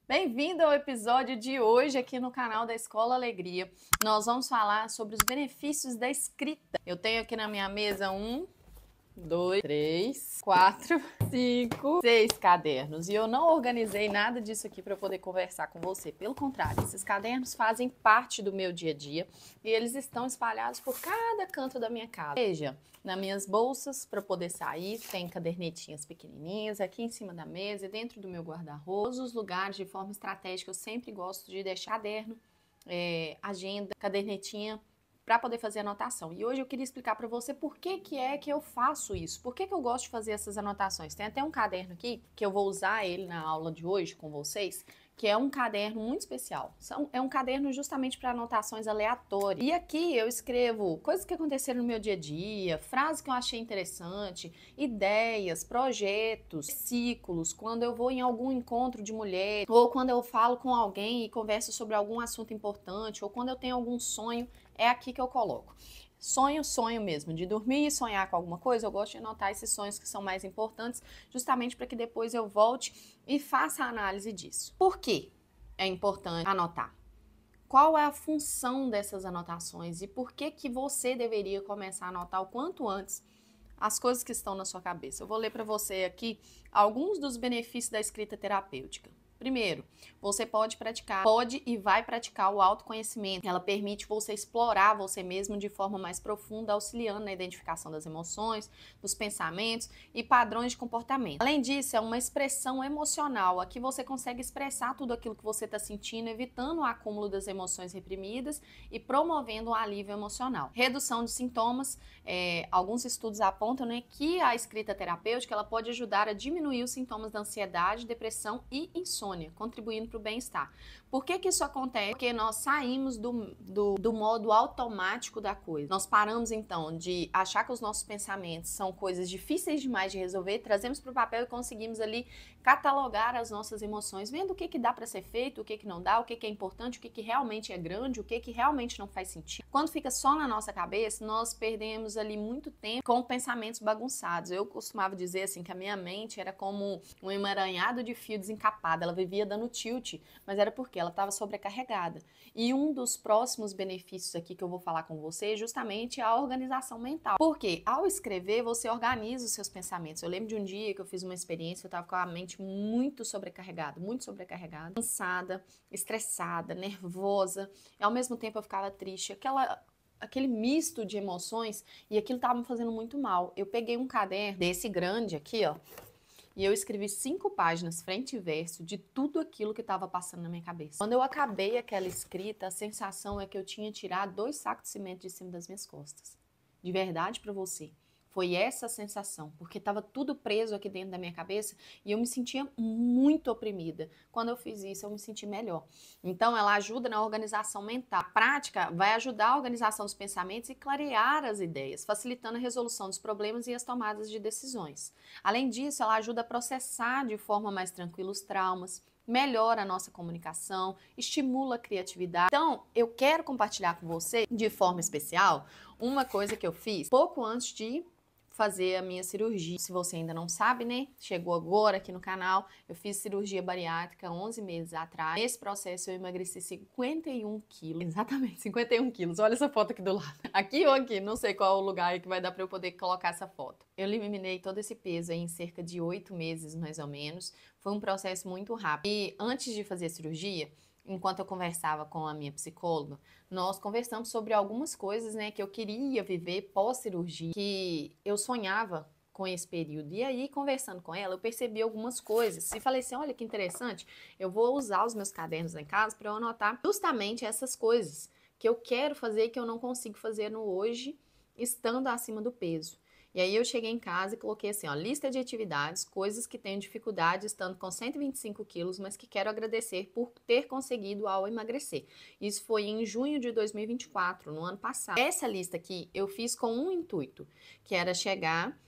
Bem-vindo ao episódio de hoje aqui no canal da Escola Alegria. Nós vamos falar sobre os benefícios da escrita. Eu tenho aqui na minha mesa 2, 3, 4, 5, 6 cadernos. E eu não organizei nada disso aqui para poder conversar com você. Pelo contrário, esses cadernos fazem parte do meu dia a dia e eles estão espalhados por cada canto da minha casa. Veja, nas minhas bolsas para poder sair, tem cadernetinhas pequenininhas aqui em cima da mesa e dentro do meu guarda-roupa. Todos os lugares, de forma estratégica, eu sempre gosto de deixar caderno, agenda, cadernetinha, para poder fazer anotação. E hoje eu queria explicar para você por que é que eu faço isso, por que eu gosto de fazer essas anotações. Tem até um caderno aqui, que eu vou usar ele na aula de hoje com vocês, que é um caderno muito especial. É um caderno justamente para anotações aleatórias. E aqui eu escrevo coisas que aconteceram no meu dia a dia, frases que eu achei interessante, ideias, projetos, ciclos, quando eu vou em algum encontro de mulher, ou quando eu falo com alguém e converso sobre algum assunto importante, ou quando eu tenho algum sonho, é aqui que eu coloco. Sonho mesmo, de dormir e sonhar com alguma coisa, eu gosto de anotar esses sonhos que são mais importantes, justamente para que depois eu volte e faça a análise disso. Por que é importante anotar? Qual é a função dessas anotações e por que você deveria começar a anotar o quanto antes as coisas que estão na sua cabeça? Eu vou ler para você aqui alguns dos benefícios da escrita terapêutica. Primeiro, você pode e vai praticar o autoconhecimento. Ela permite você explorar você mesmo de forma mais profunda, auxiliando na identificação das emoções, dos pensamentos e padrões de comportamento. Além disso, é uma expressão emocional. Aqui você consegue expressar tudo aquilo que você está sentindo, evitando o acúmulo das emoções reprimidas e promovendo um alívio emocional. Redução de sintomas. Alguns estudos apontam, né, que a escrita terapêutica ela pode ajudar a diminuir os sintomas da ansiedade, depressão e insônia, contribuindo para o bem-estar. Por que isso acontece? Porque nós saímos do modo automático da coisa. Nós paramos, então, de achar que os nossos pensamentos são coisas difíceis demais de resolver, trazemos para o papel e conseguimos ali catalogar as nossas emoções, vendo o que dá para ser feito, o que não dá, o que é importante, o que realmente é grande, o que realmente não faz sentido. Quando fica só na nossa cabeça, nós perdemos ali muito tempo com pensamentos bagunçados. Eu costumava dizer assim que a minha mente era como um emaranhado de fio desencapado, ela vivia dando tilt, mas era porque ela estava sobrecarregada. E um dos próximos benefícios aqui que eu vou falar com você é justamente a organização mental. Porque ao escrever, você organiza os seus pensamentos. Eu lembro de um dia que eu fiz uma experiência, eu estava com a mente muito sobrecarregada, cansada, estressada, nervosa, e ao mesmo tempo eu ficava triste, aquele misto de emoções, e aquilo estava me fazendo muito mal. Eu peguei um caderno desse grande aqui, ó, e eu escrevi 5 páginas, frente e verso, de tudo aquilo que estava passando na minha cabeça. Quando eu acabei aquela escrita, a sensação é que eu tinha tirado 2 sacos de cimento de cima das minhas costas. De verdade para você. Foi essa a sensação, porque estava tudo preso aqui dentro da minha cabeça e eu me sentia muito oprimida. Quando eu fiz isso, eu me senti melhor. Então, ela ajuda na organização mental. A prática vai ajudar a organização dos pensamentos e clarear as ideias, facilitando a resolução dos problemas e as tomadas de decisões. Além disso, ela ajuda a processar de forma mais tranquila os traumas, melhora a nossa comunicação, estimula a criatividade. Então, eu quero compartilhar com você, de forma especial, uma coisa que eu fiz pouco antes de fazer a minha cirurgia. Se você ainda não sabe, né? Chegou agora aqui no canal, eu fiz cirurgia bariátrica 11 meses atrás. Nesse processo eu emagreci 51 quilos. Exatamente, 51 quilos. Olha essa foto aqui do lado. Aqui ou aqui, não sei qual é o lugar aí que vai dar para eu poder colocar essa foto. Eu eliminei todo esse peso aí em cerca de 8 meses, mais ou menos. Foi um processo muito rápido. E antes de fazer a cirurgia, enquanto eu conversava com a minha psicóloga, nós conversamos sobre algumas coisas, né, que eu queria viver pós-cirurgia, que eu sonhava com esse período. E aí, conversando com ela, eu percebi algumas coisas. E falei assim, olha que interessante, eu vou usar os meus cadernos lá em casa para eu anotar justamente essas coisas que eu quero fazer e que eu não consigo fazer no hoje, estando acima do peso. E aí eu cheguei em casa e coloquei assim, ó, lista de atividades, coisas que tenho dificuldade estando com 125 quilos, mas que quero agradecer por ter conseguido ao emagrecer. Isso foi em junho de 2024, no ano passado. Essa lista aqui eu fiz com um intuito, que era chegar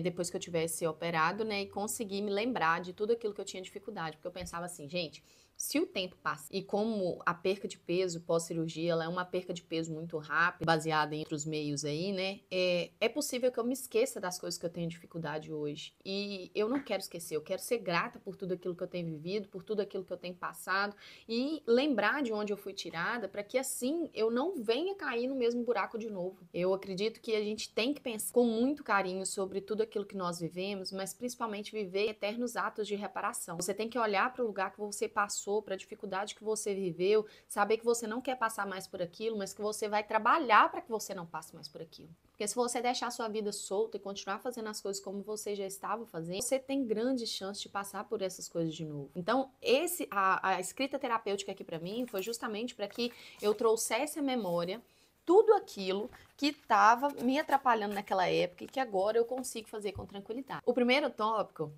depois que eu tivesse operado, né, e conseguir me lembrar de tudo aquilo que eu tinha dificuldade, porque eu pensava assim, gente, Se o tempo passa e como a perca de peso pós-cirurgia, ela é uma perca de peso muito rápida, baseada em outros meios aí, né? É possível que eu me esqueça das coisas que eu tenho dificuldade hoje. E eu não quero esquecer, eu quero ser grata por tudo aquilo que eu tenho vivido, por tudo aquilo que eu tenho passado e lembrar de onde eu fui tirada para que assim eu não venha cair no mesmo buraco de novo. Eu acredito que a gente tem que pensar com muito carinho sobre tudo aquilo que nós vivemos, mas principalmente viver eternos atos de reparação. Você tem que olhar para o lugar que você passou, para a dificuldade que você viveu, saber que você não quer passar mais por aquilo, mas que você vai trabalhar para que você não passe mais por aquilo. Porque se você deixar a sua vida solta e continuar fazendo as coisas como você já estava fazendo, você tem grande chance de passar por essas coisas de novo. Então, a escrita terapêutica aqui para mim foi justamente para que eu trouxesse à memória tudo aquilo que estava me atrapalhando naquela época e que agora eu consigo fazer com tranquilidade. O primeiro tópico,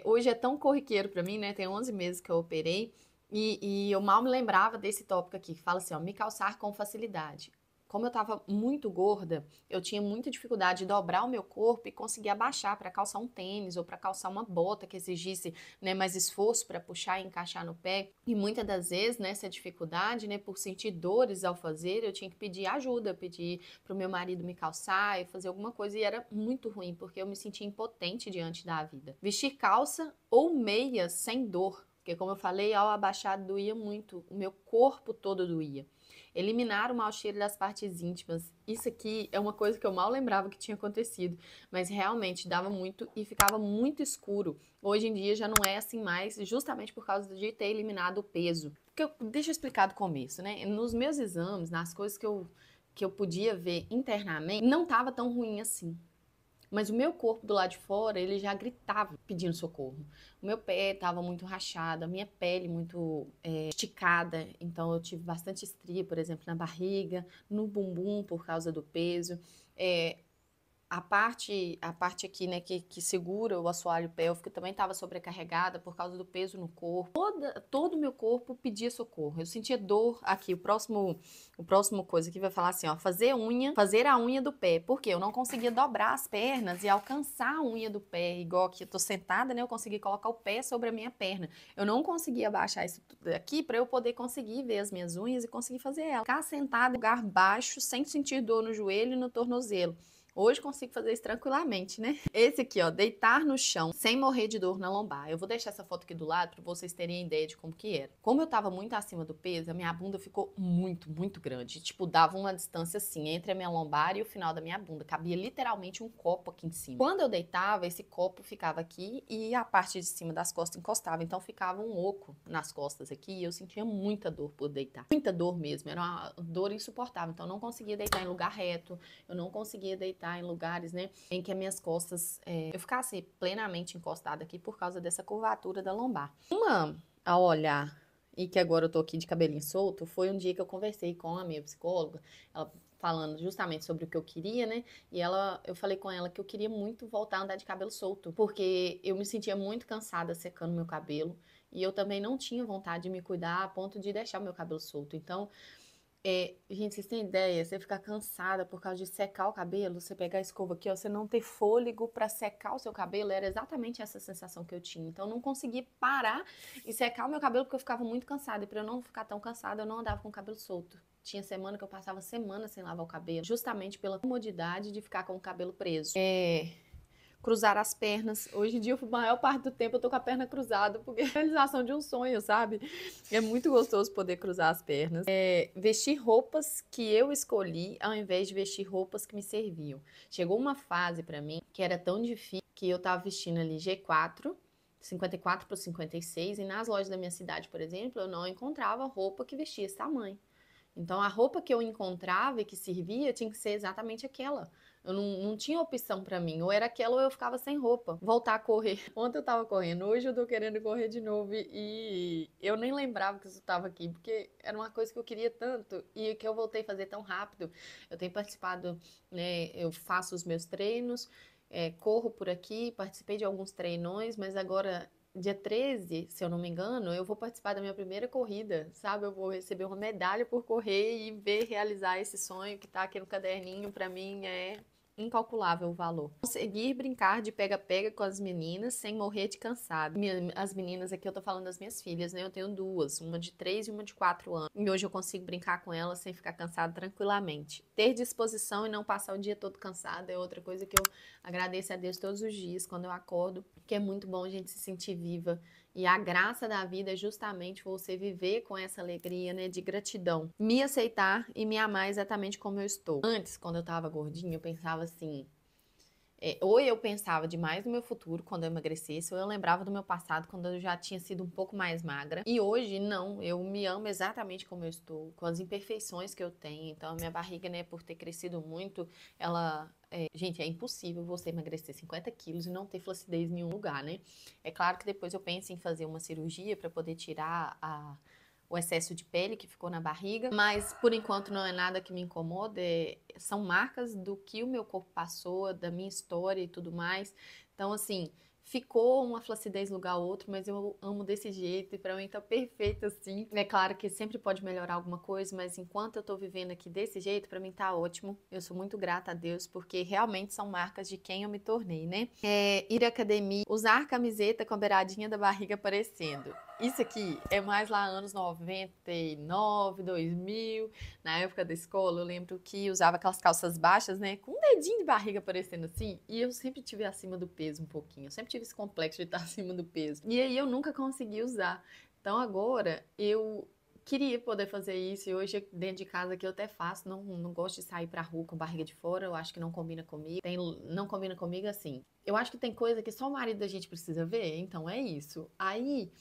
hoje é tão corriqueiro para mim, né? Tem 11 meses que eu operei e eu mal me lembrava desse tópico aqui, que fala assim, ó, me calçar com facilidade. Como eu estava muito gorda, eu tinha muita dificuldade de dobrar o meu corpo e conseguir abaixar para calçar um tênis ou para calçar uma bota que exigisse, né, mais esforço para puxar e encaixar no pé. E muitas das vezes, nessa dificuldade, né, por sentir dores ao fazer, eu tinha que pedir ajuda, pedir para o meu marido me calçar e fazer alguma coisa. E era muito ruim, porque eu me sentia impotente diante da vida. Vestir calça ou meia sem dor. Porque, como eu falei, ao abaixar doía muito, o meu corpo todo doía. Eliminar o mau cheiro das partes íntimas. Isso aqui é uma coisa que eu mal lembrava que tinha acontecido, mas realmente dava muito e ficava muito escuro. Hoje em dia já não é assim mais, justamente por causa de ter eliminado o peso. Deixa eu explicar do começo, né? Nos meus exames, nas coisas que eu podia ver internamente, não estava tão ruim assim. Mas o meu corpo do lado de fora, ele já gritava pedindo socorro. O meu pé estava muito rachado, a minha pele muito esticada. Então eu tive bastante estria, por exemplo, na barriga, no bumbum por causa do peso. A parte aqui, né, que segura o assoalho pélvico também estava sobrecarregada por causa do peso no corpo. Todo o meu corpo pedia socorro. Eu sentia dor aqui. O próximo coisa que vai falar assim, ó, fazer a unha do pé. Porque eu não conseguia dobrar as pernas e alcançar a unha do pé. Igual aqui eu tô sentada, né, eu consegui colocar o pé sobre a minha perna. Eu não conseguia abaixar isso tudo aqui para eu poder conseguir ver as minhas unhas e conseguir fazer ela. Ficar sentada em lugar baixo, sem sentir dor no joelho e no tornozelo. Hoje consigo fazer isso tranquilamente, né? Esse aqui, ó, deitar no chão sem morrer de dor na lombar. Eu vou deixar essa foto aqui do lado para vocês terem ideia de como que era. Como eu tava muito acima do peso, a minha bunda ficou muito, muito grande. Tipo, dava uma distância assim entre a minha lombar e o final da minha bunda. Cabia literalmente um copo aqui em cima. Quando eu deitava, esse copo ficava aqui e a parte de cima das costas encostava. Então ficava um oco nas costas aqui e eu sentia muita dor por deitar. Muita dor mesmo. Era uma dor insuportável. Então eu não conseguia deitar em lugar reto. Eu não conseguia deitar em lugares, né, em que as minhas costas, eu ficasse plenamente encostada aqui por causa dessa curvatura da lombar. Ao olhar, e que agora eu tô aqui de cabelinho solto, foi um dia que eu conversei com a minha psicóloga, ela falando justamente sobre o que eu queria, né, e eu falei com ela que eu queria muito voltar a andar de cabelo solto, porque eu me sentia muito cansada secando meu cabelo, e eu também não tinha vontade de me cuidar a ponto de deixar o meu cabelo solto. Então, gente, vocês têm ideia? Você ficar cansada por causa de secar o cabelo, você pegar a escova aqui, ó, você não ter fôlego para secar o seu cabelo, era exatamente essa sensação que eu tinha. Então, eu não conseguia parar e secar o meu cabelo porque eu ficava muito cansada. E para eu não ficar tão cansada, eu não andava com o cabelo solto. Tinha semana que eu passava semana sem lavar o cabelo, justamente pela comodidade de ficar com o cabelo preso. Cruzar as pernas. Hoje em dia, a maior parte do tempo, eu tô com a perna cruzada, porque é a realização de um sonho, sabe? É muito gostoso poder cruzar as pernas. Vestir roupas que eu escolhi, ao invés de vestir roupas que me serviam. Chegou uma fase pra mim que era tão difícil que eu tava vestindo ali G4, 54 para 56, e nas lojas da minha cidade, por exemplo, eu não encontrava roupa que vestia esse tamanho. Então, a roupa que eu encontrava e que servia tinha que ser exatamente aquela. Eu não tinha opção pra mim. Ou era aquela ou eu ficava sem roupa. Voltar a correr. Ontem eu tava correndo, hoje eu tô querendo correr de novo. E eu nem lembrava que isso tava aqui, porque era uma coisa que eu queria tanto e que eu voltei a fazer tão rápido. Eu tenho participado, né? Eu faço os meus treinos, corro por aqui, participei de alguns treinões, mas agora, dia 13, se eu não me engano, eu vou participar da minha primeira corrida, sabe? Eu vou receber uma medalha por correr e ver realizar esse sonho que tá aqui no caderninho, pra mim incalculável o valor. Conseguir brincar de pega-pega com as meninas sem morrer de cansado. As meninas aqui, eu tô falando das minhas filhas, né? Eu tenho duas, uma de 3 e uma de 4 anos. E hoje eu consigo brincar com elas sem ficar cansado tranquilamente. Ter disposição e não passar o dia todo cansado é outra coisa que eu agradeço a Deus todos os dias quando eu acordo, que é muito bom a gente se sentir viva. E a graça da vida é justamente você viver com essa alegria, né, de gratidão. Me aceitar e me amar exatamente como eu estou. Antes, quando eu tava gordinha, eu pensava assim, ou eu pensava demais no meu futuro quando eu emagrecesse, ou eu lembrava do meu passado quando eu já tinha sido um pouco mais magra. E hoje, não, eu me amo exatamente como eu estou, com as imperfeições que eu tenho. Então, a minha barriga, né, por ter crescido muito, ela... gente, é impossível você emagrecer 50 quilos e não ter flacidez em nenhum lugar, né? É claro que depois eu penso em fazer uma cirurgia para poder tirar o excesso de pele que ficou na barriga, mas por enquanto não é nada que me incomoda, são marcas do que o meu corpo passou, da minha história e tudo mais. Então, assim, ficou uma flacidez no lugar ou outro, mas eu amo desse jeito e pra mim tá perfeito assim. É claro que sempre pode melhorar alguma coisa, mas enquanto eu tô vivendo aqui desse jeito, pra mim tá ótimo. Eu sou muito grata a Deus, porque realmente são marcas de quem eu me tornei, né? Ir à academia, usar camiseta com a beiradinha da barriga aparecendo. Isso aqui é mais lá anos 99, 2000, na época da escola, eu lembro que usava aquelas calças baixas, né, com um dedinho de barriga aparecendo assim, e eu sempre tive acima do peso um pouquinho, eu sempre tive esse complexo de estar acima do peso, e aí eu nunca consegui usar. Então agora eu queria poder fazer isso, e hoje dentro de casa que eu até faço, não gosto de sair pra rua com barriga de fora, eu acho que não combina comigo, não combina comigo assim. Eu acho que tem coisa que só o marido da gente precisa ver, então é isso. Aí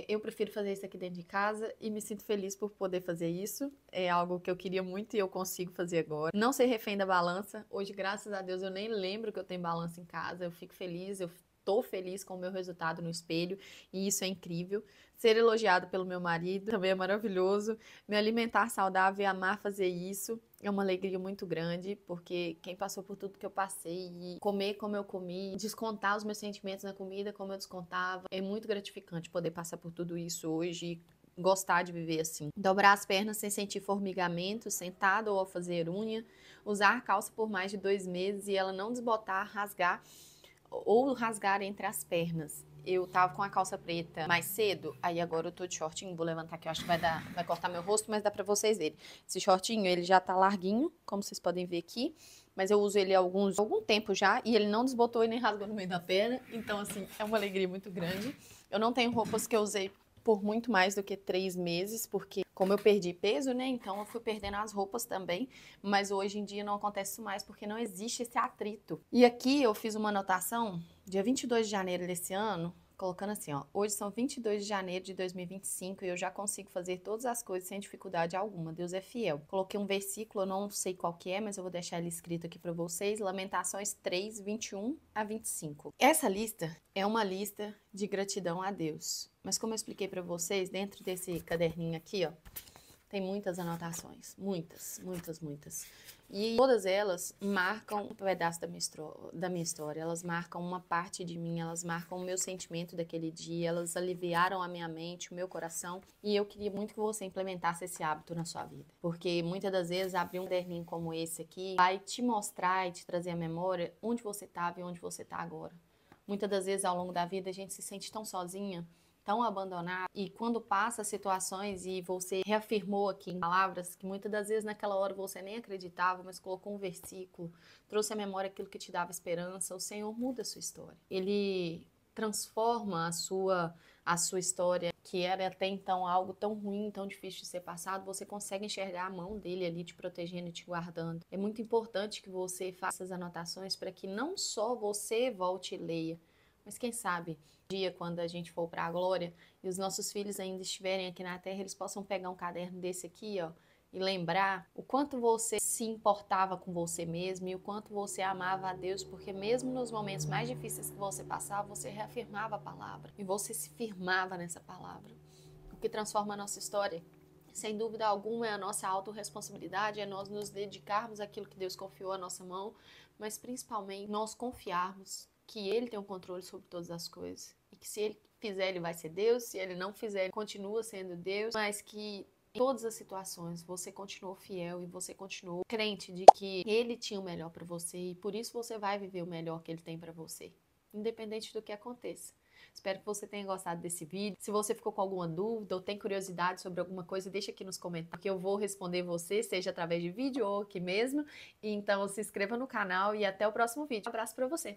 eu prefiro fazer isso aqui dentro de casa e me sinto feliz por poder fazer isso. É algo que eu queria muito e eu consigo fazer agora. Não ser refém da balança. Hoje, graças a Deus, eu nem lembro que eu tenho balança em casa. Eu fico feliz, eu tô feliz com o meu resultado no espelho e isso é incrível. Ser elogiado pelo meu marido também é maravilhoso. Me alimentar saudável e amar fazer isso é uma alegria muito grande, porque quem passou por tudo que eu passei e comer como eu comi, descontar os meus sentimentos na comida como eu descontava, é muito gratificante poder passar por tudo isso hoje e gostar de viver assim. Dobrar as pernas sem sentir formigamento, sentado ou ao fazer unha, usar calça por mais de 2 meses e ela não desbotar, rasgar ou rasgar entre as pernas. Eu tava com a calça preta mais cedo, aí agora eu tô de shortinho, vou levantar aqui, eu acho que vai cortar meu rosto, mas dá pra vocês verem. Esse shortinho, ele já tá larguinho, como vocês podem ver aqui, mas eu uso ele há algum tempo já, e ele não desbotou e nem rasgou no meio da perna, então assim, é uma alegria muito grande. Eu não tenho roupas que eu usei por muito mais do que 3 meses, porque como eu perdi peso, né, então eu fui perdendo as roupas também, mas hoje em dia não acontece isso mais, porque não existe esse atrito. E aqui eu fiz uma anotação, dia 22 de janeiro desse ano, colocando assim, ó, hoje são 22 de janeiro de 2025 e eu já consigo fazer todas as coisas sem dificuldade alguma, Deus é fiel. Coloquei um versículo, eu não sei qual que é, mas eu vou deixar ele escrito aqui para vocês, Lamentações 3, 21 a 25. Essa lista é uma lista de gratidão a Deus, mas como eu expliquei para vocês, dentro desse caderninho aqui, ó, tem muitas anotações, muitas. E todas elas marcam um pedaço da minha história, elas marcam uma parte de mim, elas marcam o meu sentimento daquele dia, elas aliviaram a minha mente, o meu coração. E eu queria muito que você implementasse esse hábito na sua vida. Porque muitas das vezes abrir um caderninho como esse aqui vai te mostrar e te trazer à memória onde você estava e onde você está agora. Muitas das vezes ao longo da vida a gente se sente tão sozinha, tão abandonado, e quando passa situações e você reafirmou aqui em palavras que muitas das vezes naquela hora você nem acreditava, mas colocou um versículo, trouxe à memória aquilo que te dava esperança, o Senhor muda a sua história. Ele transforma a sua história, que era até então algo tão ruim, tão difícil de ser passado, você consegue enxergar a mão dele ali te protegendo e te guardando. É muito importante que você faça essas anotações para que não só você volte e leia, mas quem sabe, um dia quando a gente for para a glória e os nossos filhos ainda estiverem aqui na terra, eles possam pegar um caderno desse aqui, ó, e lembrar o quanto você se importava com você mesmo e o quanto você amava a Deus, porque mesmo nos momentos mais difíceis que você passava, você reafirmava a palavra e você se firmava nessa palavra. O que transforma a nossa história, sem dúvida alguma, é a nossa autorresponsabilidade, é nós nos dedicarmos àquilo que Deus confiou à nossa mão, mas principalmente nós confiarmos que Ele tem o controle sobre todas as coisas e que se Ele fizer, Ele vai ser Deus, se Ele não fizer, Ele continua sendo Deus, mas que Em todas as situações, você continuou fiel e você continuou crente de que ele tinha o melhor para você e por isso você vai viver o melhor que ele tem para você, independente do que aconteça. Espero que você tenha gostado desse vídeo. Se você ficou com alguma dúvida ou tem curiosidade sobre alguma coisa, deixa aqui nos comentários que eu vou responder você, seja através de vídeo ou aqui mesmo. Então se inscreva no canal e até o próximo vídeo. Um abraço para você!